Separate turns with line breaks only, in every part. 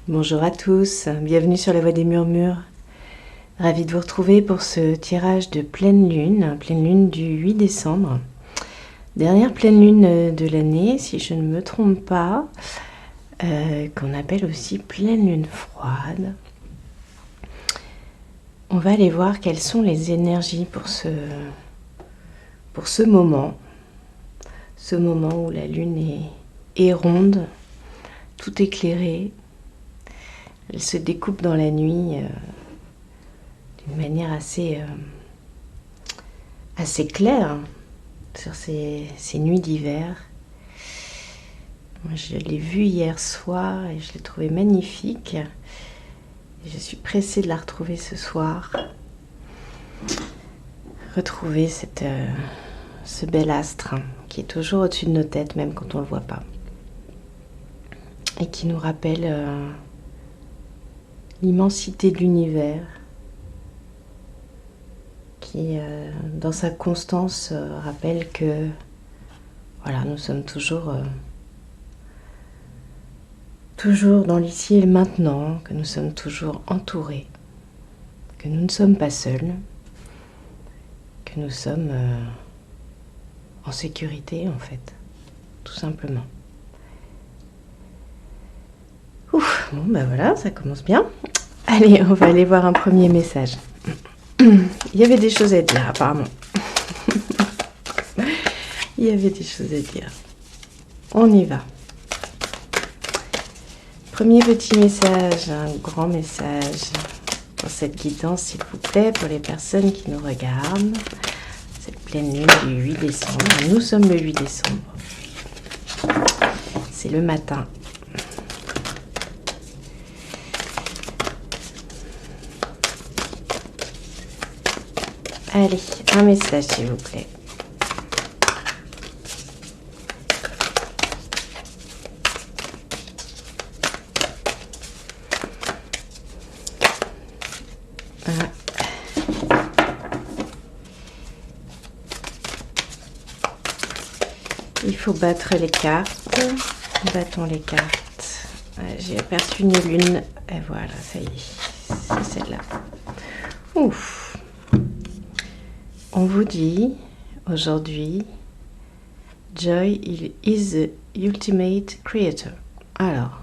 Bonjour à tous, bienvenue sur la Voie des Murmures. Ravie de vous retrouver pour ce tirage de pleine lune du 8 décembre. Dernière pleine lune de l'année, si je ne me trompe pas, qu'on appelle aussi pleine lune froide. On va aller voir quelles sont les énergies pour ce moment où la lune est ronde, tout éclairée. Elle se découpe dans la nuit d'une manière assez claire sur ces nuits d'hiver. Moi, je l'ai vue hier soir et je l'ai trouvée magnifique. Et je suis pressée de la retrouver ce soir. Retrouver ce bel astre qui est toujours au-dessus de nos têtes, même quand on ne le voit pas. Et qui nous rappelle l'immensité de l'univers, qui, dans sa constance, rappelle que voilà, nous sommes toujours dans l'ici et le maintenant, que nous sommes toujours entourés, que nous ne sommes pas seuls, que nous sommes en sécurité en fait, tout simplement. Ouf, bon ben voilà, ça commence bien. Allez, on va aller voir un premier message. Il y avait des choses à dire apparemment. Il y avait des choses à dire. On y va. Premier petit message, un grand message pour cette guidance, s'il vous plaît, pour les personnes qui nous regardent. Cette pleine lune du 8 décembre. Nous sommes le 8 décembre. C'est le matin. Allez, un message s'il vous plaît. Il faut battre les cartes. Battons les cartes. J'ai aperçu une lune. Et voilà, ça y est. C'est celle-là. Ouf. On vous dit aujourd'hui, Joy is the ultimate creator. Alors,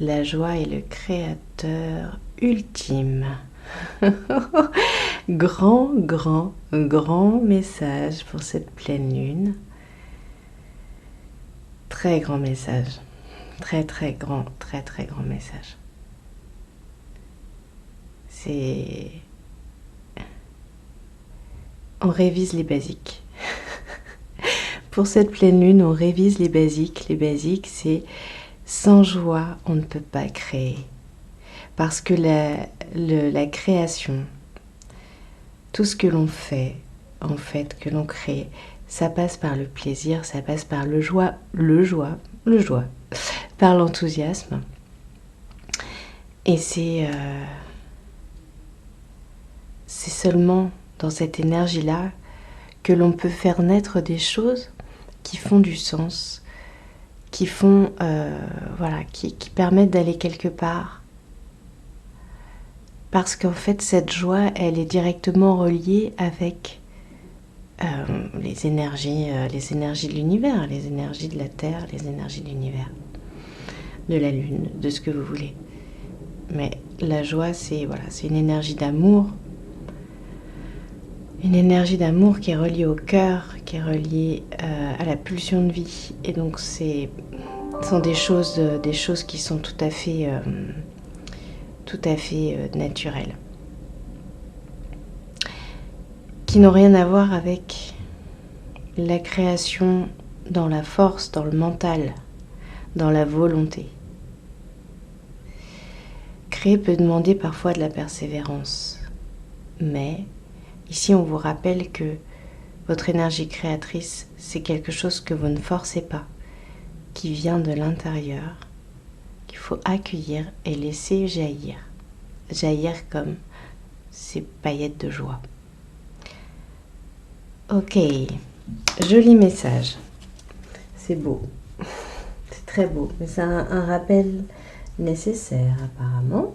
la joie est le créateur ultime. Grand message pour cette pleine lune. Très grand message. Très grand message. On révise les basiques. Pour cette pleine lune, on révise les basiques. Les basiques, c'est sans joie, on ne peut pas créer. Parce que la création, tout ce que l'on fait, en fait, que l'on crée, ça passe par le plaisir, ça passe par le joie, par l'enthousiasme. Et c'est seulement dans cette énergie-là que l'on peut faire naître des choses qui font du sens, qui font, qui permettent d'aller quelque part. Parce qu'en fait, cette joie, elle est directement reliée avec les énergies de l'univers, les énergies de la Terre, les énergies de l'univers, de la Lune, de ce que vous voulez. Mais la joie, c'est une énergie d'amour. Une énergie d'amour qui est reliée au cœur, qui est reliée à la pulsion de vie. Et donc, ce sont des choses qui sont tout à fait naturelles. Qui n'ont rien à voir avec la création dans la force, dans le mental, dans la volonté. Créer peut demander parfois de la persévérance, mais ici, on vous rappelle que votre énergie créatrice, c'est quelque chose que vous ne forcez pas, qui vient de l'intérieur, qu'il faut accueillir et laisser jaillir. Jaillir comme ces paillettes de joie. Ok, joli message. C'est beau, c'est très beau, mais c'est un rappel nécessaire apparemment.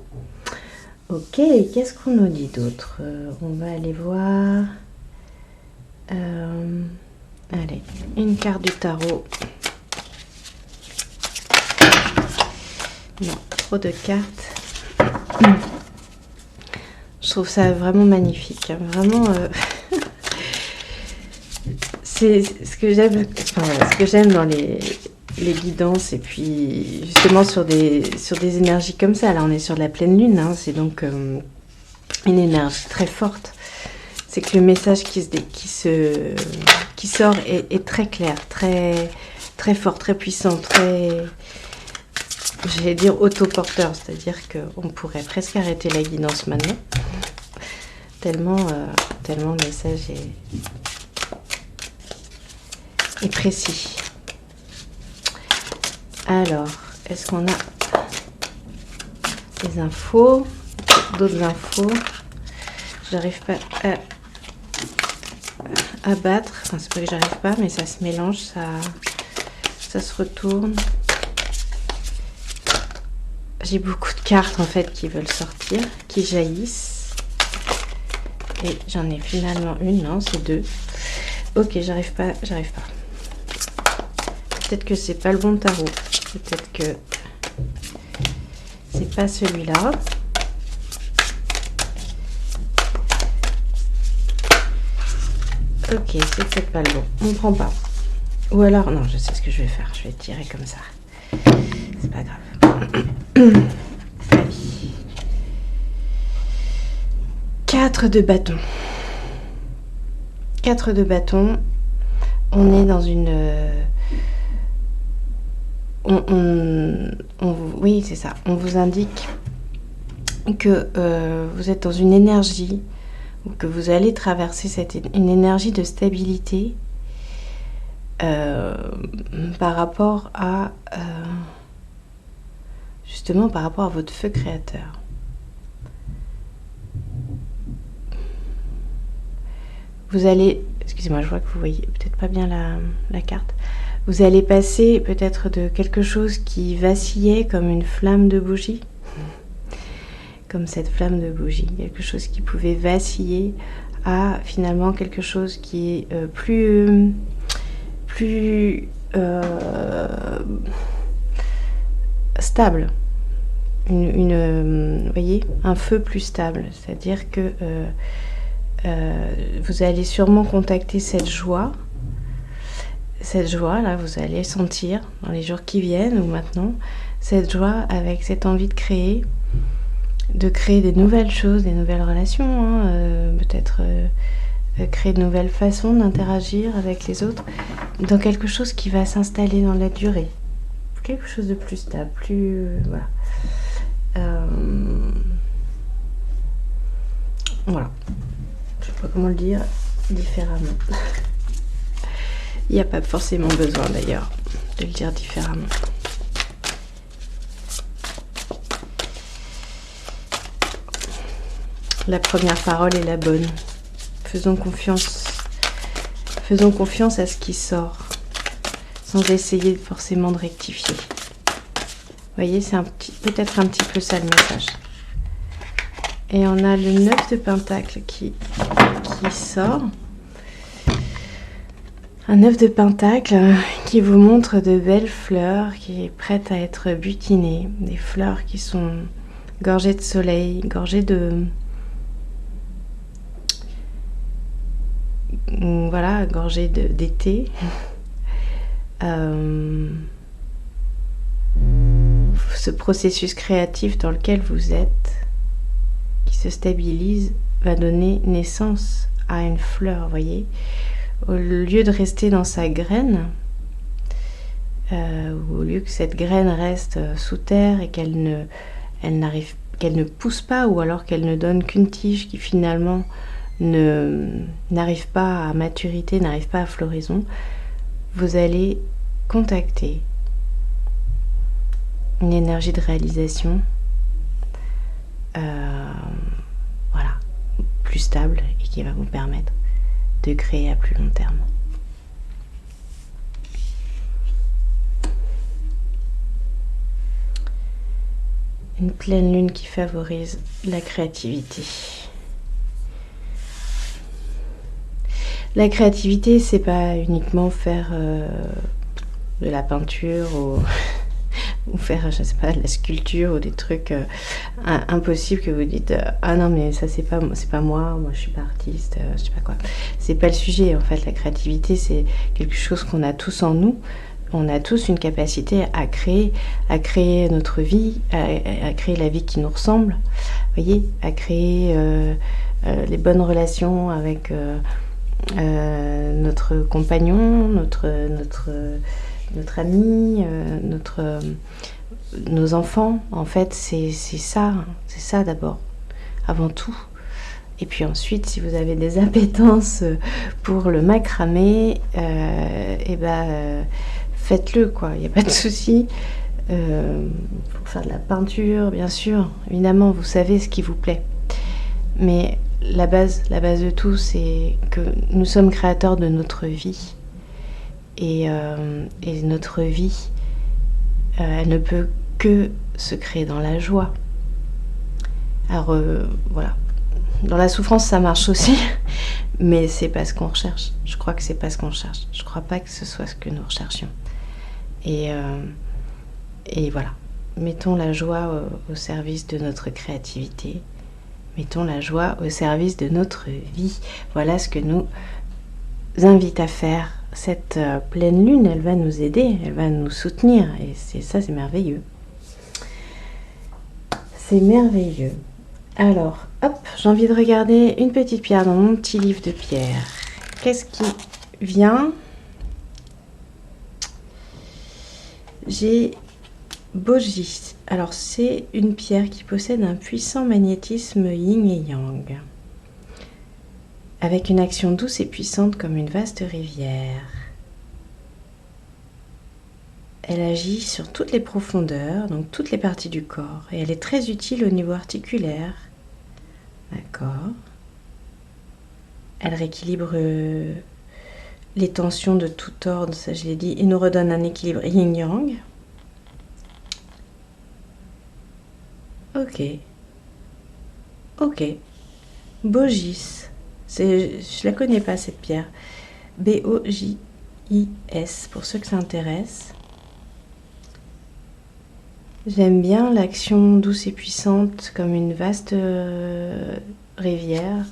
Ok, qu'est-ce qu'on nous dit d'autre? On va aller voir. Allez, une carte du tarot. Non, trop de cartes. Je trouve ça vraiment magnifique. Hein. Vraiment, c'est ce que j'aime. Enfin, ce que j'aime dans les guidances et puis justement sur des énergies comme ça. Là, on est sur de la pleine lune. Hein, c'est donc une énergie très forte. C'est que le message qui sort est très clair, très très fort, très puissant, très, j'allais dire autoporteur, c'est-à-dire qu'on pourrait presque arrêter la guidance maintenant, tellement le message est précis. Alors, est-ce qu'on a des infos, d'autres infos? J'arrive pas à battre, enfin c'est pas que j'arrive pas, mais ça se mélange, ça se retourne. J'ai beaucoup de cartes en fait qui veulent sortir, qui jaillissent. Et j'en ai finalement une, non, c'est deux. Ok, j'arrive pas. Peut-être que c'est pas le bon tarot. Peut-être que c'est pas celui-là. Ok, c'est peut-être pas le bon. On prend pas. Ou alors, non, je sais ce que je vais faire. Je vais tirer comme ça. C'est pas grave. Allez. 4 de bâton. 4 de bâton. On est dans une... oui, c'est ça. On vous indique que vous êtes dans une énergie, ou que vous allez traverser une énergie de stabilité par rapport à... justement par rapport à votre feu créateur. Vous allez... Excusez-moi, je vois que vous voyez peut-être pas bien la carte. Vous allez passer peut-être de quelque chose qui vacillait comme une flamme de bougie, comme cette flamme de bougie, quelque chose qui pouvait vaciller à finalement quelque chose qui est plus stable. Vous voyez, un feu plus stable, c'est-à-dire que vous allez sûrement contacter cette joie là, vous allez sentir dans les jours qui viennent ou maintenant, cette joie avec cette envie de créer des nouvelles choses, des nouvelles relations, hein, peut-être créer de nouvelles façons d'interagir avec les autres, dans quelque chose qui va s'installer dans la durée, quelque chose de plus stable, plus voilà. Voilà, je sais pas comment le dire différemment. Il n'y a pas forcément besoin d'ailleurs de le dire différemment. La première parole est la bonne. Faisons confiance à ce qui sort, sans essayer forcément de rectifier. Vous voyez, c'est peut-être un petit peu ça le message. Et on a le 9 de Pentacle qui sort. Un 9 de Pentacle qui vous montre de belles fleurs qui est prête à être butinées. Des fleurs qui sont gorgées de soleil, gorgées de... Voilà, gorgées d'été. Ce processus créatif dans lequel vous êtes, qui se stabilise, va donner naissance à une fleur, vous voyez. Au lieu de rester dans sa graine, au lieu que cette graine reste sous terre et qu'elle ne pousse pas, ou alors qu'elle ne donne qu'une tige qui finalement n'arrive pas à maturité, n'arrive pas à floraison, vous allez contacter une énergie de réalisation voilà, plus stable et qui va vous permettre de créer à plus long terme. Une pleine lune qui favorise la créativité. La créativité, c'est pas uniquement faire de la peinture ou faire, je sais pas, de la sculpture ou des trucs impossibles que vous dites ah non mais ça c'est pas moi je suis pas artiste, je sais pas quoi. C'est pas le sujet en fait. La créativité, c'est quelque chose qu'on a tous en nous. On a tous une capacité à créer notre vie, à créer la vie qui nous ressemble, vous voyez, à créer les bonnes relations avec notre compagnon, notre ami, nos enfants. En fait, c'est ça d'abord, avant tout. Et puis ensuite, si vous avez des appétences pour le macramé, faites-le, quoi. Il n'y a pas de souci. Pour faire de la peinture, bien sûr, évidemment, vous savez ce qui vous plaît. Mais la base de tout, c'est que nous sommes créateurs de notre vie. Et notre vie, elle ne peut que se créer dans la joie. Alors, voilà. Dans la souffrance, ça marche aussi, mais c'est pas ce qu'on recherche. Je crois que c'est pas ce qu'on cherche. Je crois pas que ce soit ce que nous recherchions. Et voilà. Mettons la joie au service de notre créativité. Mettons la joie au service de notre vie. Voilà ce que nous invite à faire cette pleine lune. Elle va nous aider, elle va nous soutenir. Et c'est merveilleux. C'est merveilleux. Alors, hop, j'ai envie de regarder une petite pierre dans mon petit livre de pierre. Qu'est-ce qui vient? J'ai Bogis. Alors, c'est une pierre qui possède un puissant magnétisme yin et yang, avec une action douce et puissante comme une vaste rivière. Elle agit sur toutes les profondeurs, donc toutes les parties du corps, et elle est très utile au niveau articulaire. D'accord. Elle rééquilibre les tensions de tout ordre, ça je l'ai dit, et nous redonne un équilibre yin-yang. Ok. Bogis. Je la connais pas cette pierre. B-O-J-I-S, pour ceux que ça intéresse. J'aime bien l'action douce et puissante comme une vaste rivière.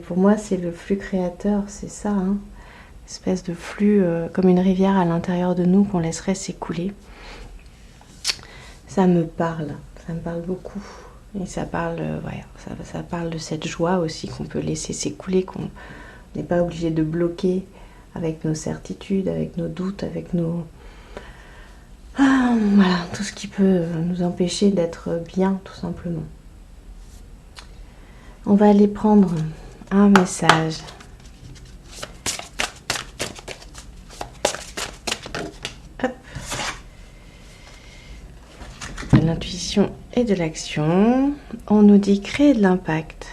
Pour moi, c'est le flux créateur, c'est ça, hein. Espèce de flux comme une rivière à l'intérieur de nous qu'on laisserait s'écouler. Ça me parle beaucoup. Et ça parle, ça parle de cette joie aussi qu'on peut laisser s'écouler, qu'on n'est pas obligé de bloquer avec nos certitudes, avec nos doutes, avec nos... voilà, tout ce qui peut nous empêcher d'être bien, tout simplement. On va aller prendre un message. Hop. De l'intuition et de l'action. On nous dit créer de l'impact.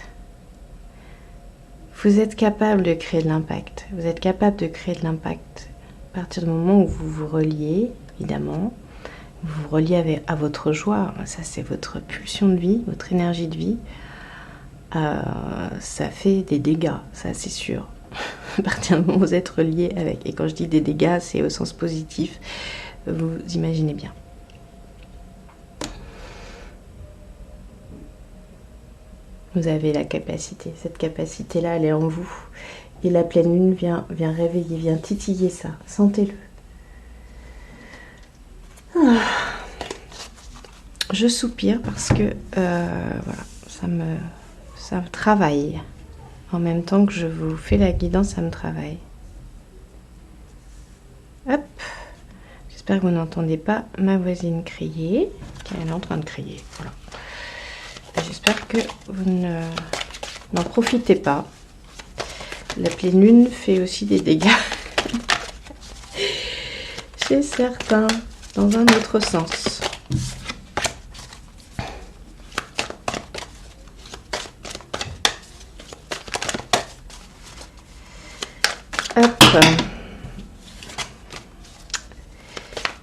Vous êtes capable de créer de l'impact. Vous êtes capable de créer de l'impact à partir du moment où vous vous reliez, évidemment. Vous vous reliez à votre joie. Ça, c'est votre pulsion de vie, votre énergie de vie. Ça fait des dégâts, ça c'est sûr. À partir du moment où vous êtes relié avec. Et quand je dis des dégâts, c'est au sens positif. Vous imaginez bien. Vous avez la capacité. Cette capacité-là, elle est en vous. Et la pleine lune vient réveiller, vient titiller ça. Sentez-le. Je soupire parce que voilà, ça me travaille. En même temps que je vous fais la guidance, ça me travaille. Hop. J'espère que vous n'entendez pas ma voisine crier. Elle est en train de crier. Voilà. J'espère que vous n'en profitez pas. La pleine lune fait aussi des dégâts. Chez certains, dans un autre sens. Hop.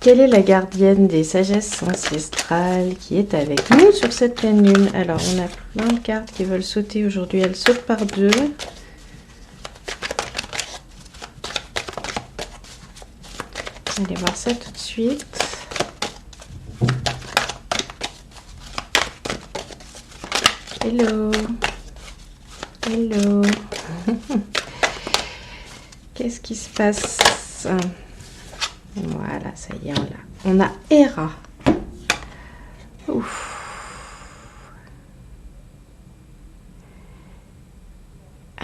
quelle est la gardienne des sagesses ancestrales qui est avec nous sur cette pleine lune? Alors, on a plein de cartes qui veulent sauter aujourd'hui. Elles sautent par deux. Allez voir ça tout de suite. Hello. Hello. Qu'est-ce qui se passe? Voilà, ça y est, on a Hera. Ouf.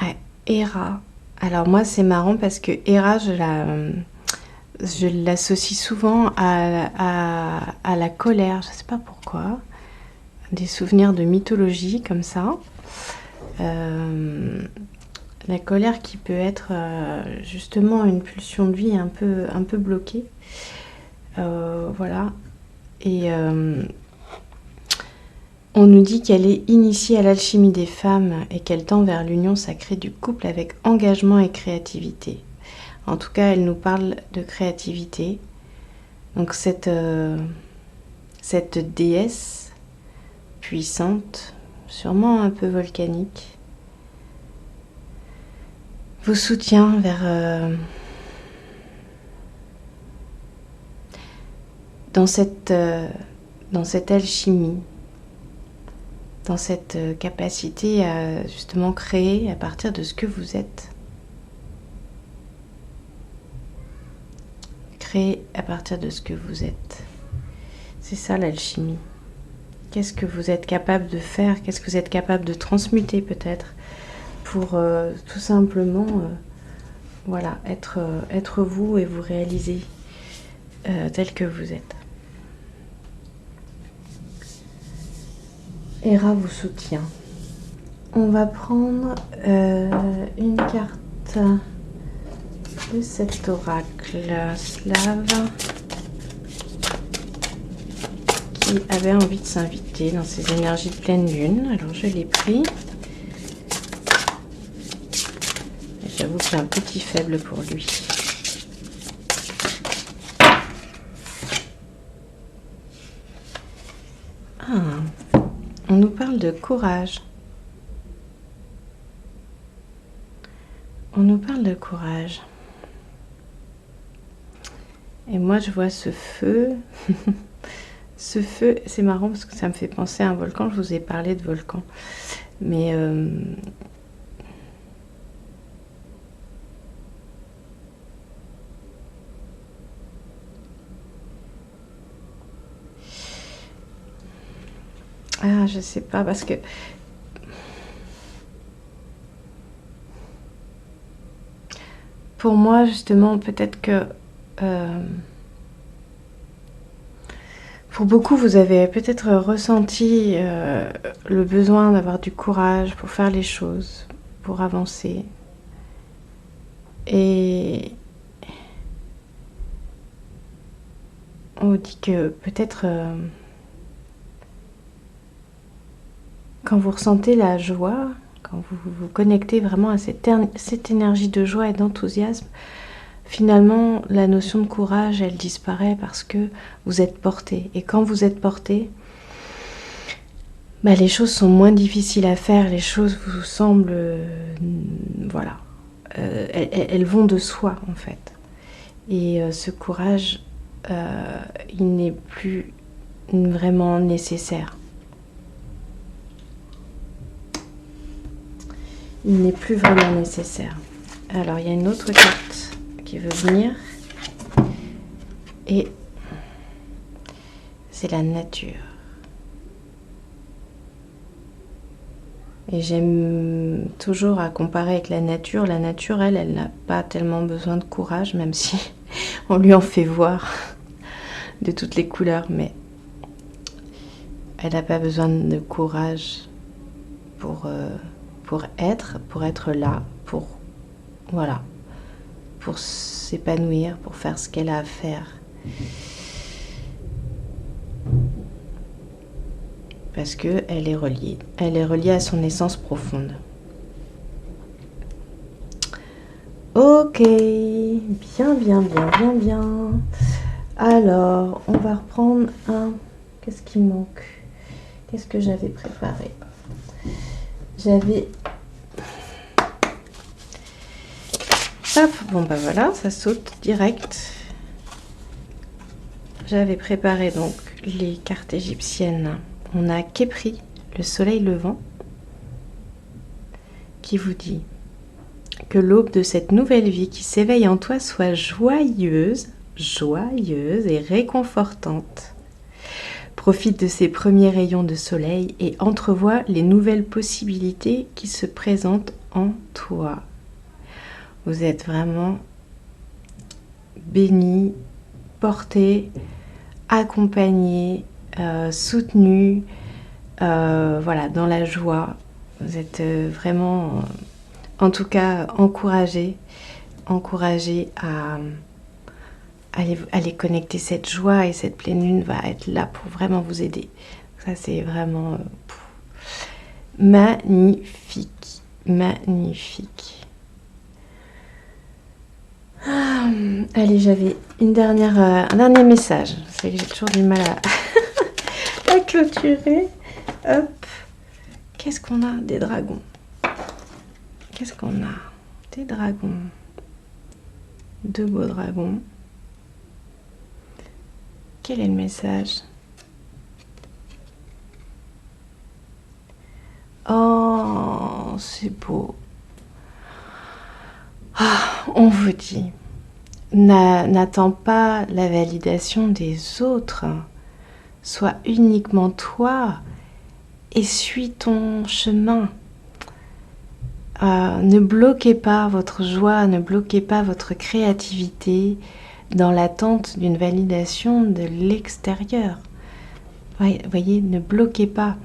Ouais, Hera. Alors moi, c'est marrant parce que Hera, je l'associe souvent à la colère. Je ne sais pas pourquoi. Des souvenirs de mythologie comme ça. La colère qui peut être justement une pulsion de vie un peu bloquée. Voilà. Et on nous dit qu'elle est initiée à l'alchimie des femmes et qu'elle tend vers l'union sacrée du couple avec engagement et créativité. En tout cas, elle nous parle de créativité. Donc cette déesse puissante, sûrement un peu volcanique, vous soutient vers dans cette alchimie, dans cette capacité à justement créer à partir de ce que vous êtes. Créer à partir de ce que vous êtes. C'est ça l'alchimie. Qu'est-ce que vous êtes capable de faire? Qu'est-ce que vous êtes capable de transmuter peut-être pour tout simplement voilà, être vous et vous réaliser tel que vous êtes. Hera vous soutient. On va prendre une carte de cet oracle slave qui avait envie de s'inviter dans ces énergies de pleine lune. Alors je l'ai pris. J'avoue que j'ai un petit faible pour lui. Ah, on nous parle de courage. On nous parle de courage. Et moi, je vois ce feu. Ce feu, c'est marrant parce que ça me fait penser à un volcan. Je vous ai parlé de volcan. Mais ah, je sais pas, parce que pour moi, justement, peut-être que pour beaucoup, vous avez peut-être ressenti le besoin d'avoir du courage pour faire les choses, pour avancer. Et on vous dit que peut-être quand vous ressentez la joie, quand vous vous connectez vraiment à cette énergie de joie et d'enthousiasme, finalement, la notion de courage, elle disparaît parce que vous êtes porté. Et quand vous êtes porté, bah, les choses sont moins difficiles à faire, les choses vous semblent, voilà, elles vont de soi en fait. Et ce courage, il n'est plus vraiment nécessaire. Il n'est plus vraiment nécessaire. Alors, il y a une autre carte qui veut venir. Et c'est la nature. Et j'aime toujours à comparer avec la nature. La nature, elle n'a pas tellement besoin de courage, même si on lui en fait voir de toutes les couleurs. Mais elle n'a pas besoin de courage pour être là, voilà, pour s'épanouir, pour faire ce qu'elle a à faire. Parce que elle est reliée à son essence profonde. Ok, bien. Alors, on va reprendre un... Qu'est-ce qui manque? Qu'est-ce que j'avais préparé? J'avais... Hop, bon bah voilà, ça saute direct. J'avais préparé donc les cartes égyptiennes. On a Khepri, le soleil levant, qui vous dit que l'aube de cette nouvelle vie qui s'éveille en toi soit joyeuse et réconfortante. Profite de ces premiers rayons de soleil et entrevois les nouvelles possibilités qui se présentent en toi. Vous êtes vraiment béni, porté, accompagné, soutenu, voilà, dans la joie. Vous êtes vraiment, en tout cas, encouragé à aller connecter cette joie, et cette pleine lune va être là pour vraiment vous aider. Ça, c'est vraiment magnifique, magnifique. Allez, j'avais un dernier message. C'est que j'ai toujours du mal à clôturer. Hop. Qu'est-ce qu'on a? Des dragons. Qu'est-ce qu'on a? Des dragons. Deux beaux dragons. Quel est le message? Oh, c'est beau. Ah, on vous dit, n'attends pas la validation des autres. Sois uniquement toi et suis ton chemin. Ne bloquez pas votre joie, ne bloquez pas votre créativité dans l'attente d'une validation de l'extérieur. Voyez, ne bloquez pas.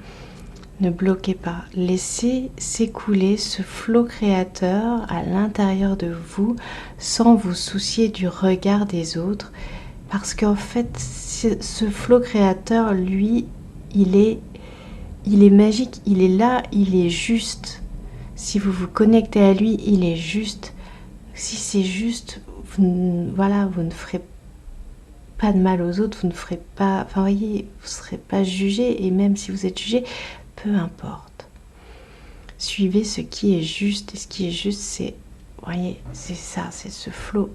Ne bloquez pas. Laissez s'écouler ce flot créateur à l'intérieur de vous sans vous soucier du regard des autres. Parce qu'en fait, ce flot créateur, lui, il est magique. Il est là, il est juste. Si vous vous connectez à lui, il est juste. Si c'est juste, vous ne ferez pas de mal aux autres, vous ne ferez pas, vous ne serez pas jugé, et même si vous êtes jugé, peu importe. Suivez ce qui est juste, et ce qui est juste, c'est ça, c'est ce flot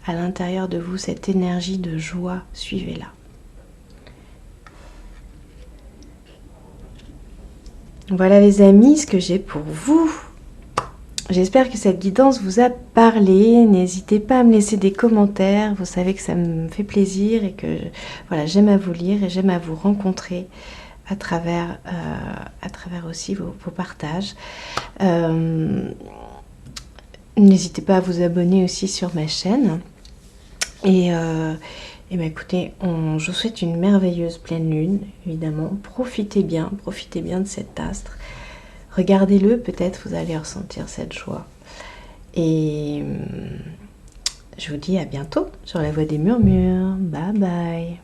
à l'intérieur de vous, cette énergie de joie, suivez-la. Voilà les amis, ce que j'ai pour vous. J'espère que cette guidance vous a parlé. N'hésitez pas à me laisser des commentaires. Vous savez que ça me fait plaisir et que voilà, j'aime à vous lire et j'aime à vous rencontrer à travers aussi vos partages. N'hésitez pas à vous abonner aussi sur ma chaîne. Et écoutez, je vous souhaite une merveilleuse pleine lune, évidemment. Profitez bien de cet astre. Regardez-le, peut-être vous allez ressentir cette joie. Et je vous dis à bientôt sur la Voix des Murmures. Bye bye.